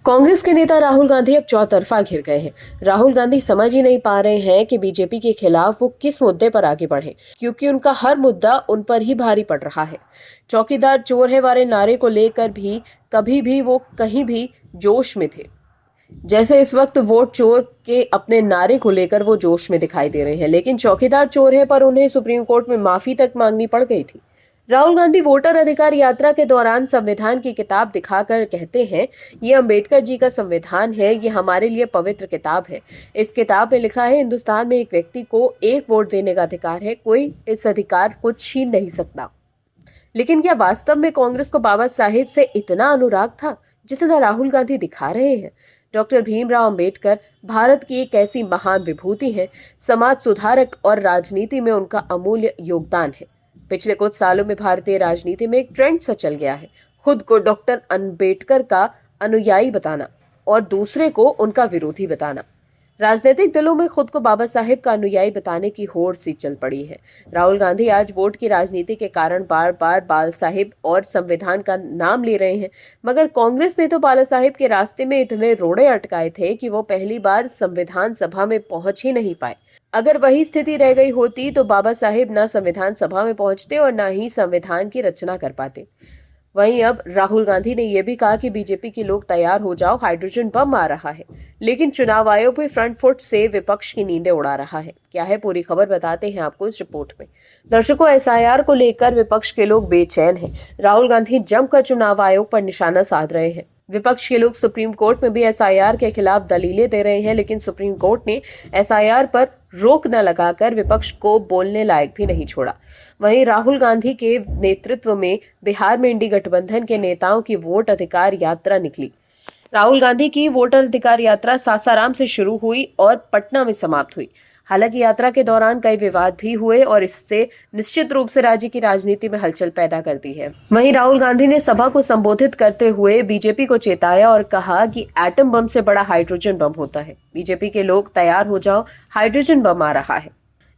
कांग्रेस के नेता राहुल गांधी अब चौतरफा घिर गए हैं। राहुल गांधी समझ ही नहीं पा रहे हैं कि बीजेपी के खिलाफ वो किस मुद्दे पर आगे बढ़े, क्योंकि उनका हर मुद्दा उन पर ही भारी पड़ रहा है। चौकीदार चोर है वाले नारे को लेकर भी कभी भी वो कहीं भी जोश में थे, जैसे इस वक्त वोट चोर के अपने नारे को लेकर वो जोश में दिखाई दे रहे हैं। लेकिन चौकीदार चोर है पर उन्हें सुप्रीम कोर्ट में माफी तक मांगनी पड़ गई थी। राहुल गांधी वोटर अधिकार यात्रा के दौरान संविधान की किताब दिखाकर कहते हैं, ये अंबेडकर जी का संविधान है, ये हमारे लिए पवित्र किताब है। इस किताब में लिखा है, हिंदुस्तान में एक व्यक्ति को एक वोट देने का अधिकार है, कोई इस अधिकार को छीन नहीं सकता। लेकिन क्या वास्तव में कांग्रेस को बाबा साहेब से इतना अनुराग था जितना राहुल गांधी दिखा रहे हैं? डॉक्टर भीमराव अंबेडकर भारत की एक ऐसी महान विभूति है, समाज सुधारक और राजनीति में उनका अमूल्य योगदान है। पिछले कुछ सालों में भारतीय राजनीति में एक ट्रेंड सा चल गया है, खुद को डॉक्टर अंबेडकर का अनुयायी बताना और दूसरे को उनका विरोधी बताना। राजनीतिक दलों में खुद को बाबा साहेब का अनुयायी बताने की होड़ सी चल पड़ी है। राहुल गांधी आज वोट की राजनीति के कारण बार बार बाल साहेब और संविधान का नाम ले रहे हैं, मगर कांग्रेस ने तो बाला साहेब के रास्ते में इतने रोड़े अटकाए थे कि वो पहली बार संविधान सभा में पहुंच ही नहीं पाए। अगर वही स्थिति रह गई होती तो बाबा साहेब ना संविधान सभा में पहुंचते और ना ही संविधान की रचना कर पाते। वहीं अब राहुल गांधी ने यह भी कहा कि बीजेपी के लोग तैयार हो जाओ, हाइड्रोजन बम आ रहा है। लेकिन चुनाव आयोग भी फ्रंट फुट से विपक्ष की नींदें उड़ा रहा है। क्या है पूरी खबर, बताते हैं आपको इस रिपोर्ट में। दर्शकों, एसआईआर को लेकर विपक्ष के लोग बेचैन हैं। राहुल गांधी जमकर चुनाव आयोग पर निशाना साध रहे हैं। विपक्ष के लोग सुप्रीम कोर्ट में भी एसआईआर के खिलाफ दलीलें दे रहे हैं, लेकिन सुप्रीम कोर्ट ने एसआईआर पर रोक न लगाकर विपक्ष को बोलने लायक भी नहीं छोड़ा। वहीं राहुल गांधी के नेतृत्व में बिहार में इंडी गठबंधन के नेताओं की वोट अधिकार यात्रा निकली। राहुल गांधी की वोटर अधिकार यात्रा सासाराम से शुरू हुई और पटना में समाप्त हुई। हालांकि यात्रा के दौरान कई विवाद भी हुए और इससे निश्चित रूप से राज्य की राजनीति में हलचल पैदा कर दी है। वहीं राहुल गांधी ने सभा को संबोधित करते हुए बीजेपी को चेताया और कहा कि एटम बम से बड़ा हाइड्रोजन बम होता है। बीजेपी के लोग तैयार हो जाओ, हाइड्रोजन बम आ रहा है।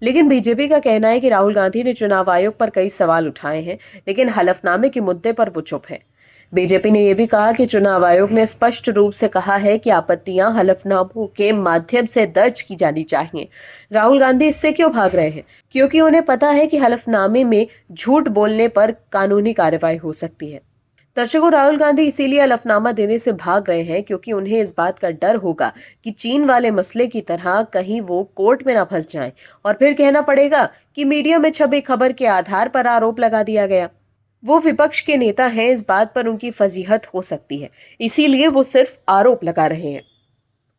लेकिन बीजेपी का कहना है कि राहुल गांधी ने चुनाव आयोग पर कई सवाल उठाए हैं, लेकिन हलफनामे के मुद्दे पर वो चुप है। बीजेपी ने यह भी कहा कि चुनाव आयोग ने स्पष्ट रूप से कहा है कि आपत्तियां हलफनामों के माध्यम से दर्ज की जानी चाहिए। राहुल गांधी इससे क्यों भाग रहे हैं? क्योंकि उन्हें पता है कि हलफनामे में झूठ बोलने पर कानूनी कार्रवाई हो सकती है। दर्शकों, राहुल गांधी इसीलिए हलफनामा देने से भाग रहे हैं क्योंकि उन्हें इस बात का डर होगा कि चीन वाले मसले की तरह कहीं वो कोर्ट में ना फंस जाएं और फिर कहना पड़ेगा कि मीडिया में छपी खबर के आधार पर आरोप लगा दिया गया। वो विपक्ष के नेता हैं, इस बात पर उनकी फजीहत हो सकती है, इसीलिए वो सिर्फ आरोप लगा रहे हैं,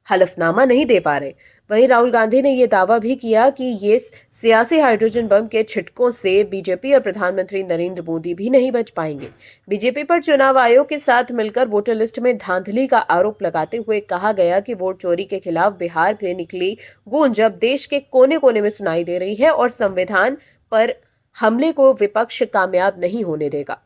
हलफनामा नहीं दे पा रहे। वहीं राहुल गांधी ने यह दावा भी किया कि ये सियासी हाइड्रोजन बम के छिटकों से बीजेपी और प्रधानमंत्री नरेंद्र मोदी भी नहीं बच पाएंगे। बीजेपी पर चुनाव आयोग के साथ मिलकर वोटर लिस्ट में धांधली का आरोप लगाते हुए कहा गया कि वोट चोरी के खिलाफ बिहार से निकली गूंज अब देश के कोने कोने में सुनाई दे रही है और संविधान पर हमले को विपक्ष कामयाब नहीं होने देगा।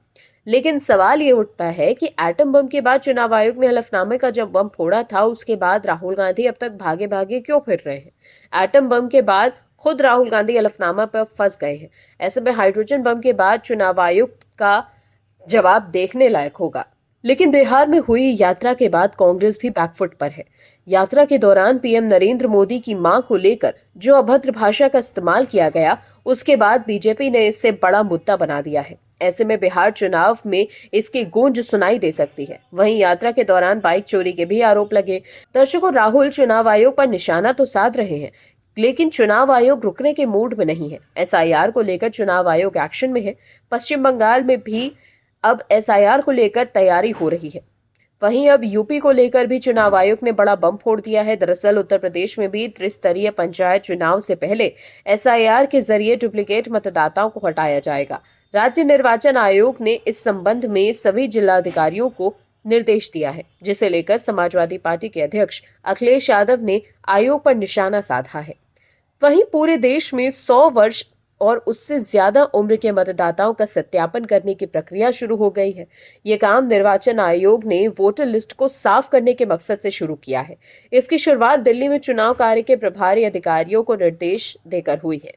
लेकिन सवाल ये उठता है कि एटम बम के बाद चुनाव आयोग ने हलफनामे का जब बम फोड़ा था, उसके बाद राहुल गांधी अब तक भागे भागे क्यों फिर रहे हैं? एटम बम के बाद खुद राहुल गांधी हलफनामा पर फंस गए हैं। ऐसे में हाइड्रोजन बम के बाद चुनाव आयोग का जवाब देखने लायक होगा। लेकिन बिहार में हुई यात्रा के बाद कांग्रेस भी बैकफुट पर है। यात्रा के दौरान पीएम नरेंद्र मोदी की मां को लेकर जो अभद्र भाषा का इस्तेमाल किया गया, उसके बाद बीजेपी ने इसे बड़ा मुद्दा बना दिया है। ऐसे में बिहार चुनाव में इसकी गूंज सुनाई दे सकती है। वहीं यात्रा के दौरान बाइक चोरी के भी आरोप लगे। दर्शकों, राहुल चुनाव आयोग पर निशाना तो साध रहे हैं, लेकिन चुनाव आयोग रुकने के मूड में नहीं है। एसआईआर को लेकर चुनाव आयोग एक्शन में है। पश्चिम बंगाल में भी अब एसआईआर को लेकर तैयारी हो रही है। वहीं अब यूपी को लेकर भी चुनाव आयोग ने बड़ा बम फोड़ दिया है। दरअसल उत्तर प्रदेश में भी त्रिस्तरीय पंचायत चुनाव से पहले एसआईआर के जरिए डुप्लीकेट मतदाताओं को हटाया जाएगा। राज्य निर्वाचन आयोग ने इस संबंध में सभी जिलाधिकारियों को निर्देश दिया है, जिसे लेकर समाजवादी पार्टी के अध्यक्ष अखिलेश यादव ने आयोग पर निशाना साधा है। वहीं पूरे देश में 100 वर्ष और उससे ज्यादा उम्र के मतदाताओं का सत्यापन करने की प्रक्रिया शुरू हो गई है। ये काम निर्वाचन आयोग ने वोटर लिस्ट को साफ करने के मकसद से शुरू किया है। इसकी शुरुआत दिल्ली में चुनाव कार्य के प्रभारी अधिकारियों को निर्देश देकर हुई है।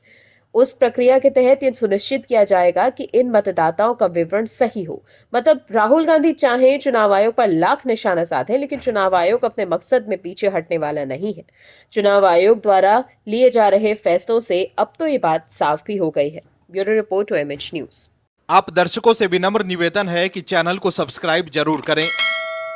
उस प्रक्रिया के तहत ये सुनिश्चित किया जाएगा कि इन मतदाताओं का विवरण सही हो। मतलब राहुल गांधी चाहे चुनाव आयोग पर लाख निशाना साधे, लेकिन चुनाव आयोग अपने मकसद में पीछे हटने वाला नहीं है। चुनाव आयोग द्वारा लिए जा रहे फैसलों से अब तो ये बात साफ भी हो गई है। Bureau report OMH news. आप दर्शकों से विनम्र निवेदन है कि चैनल को सब्सक्राइब जरूर करें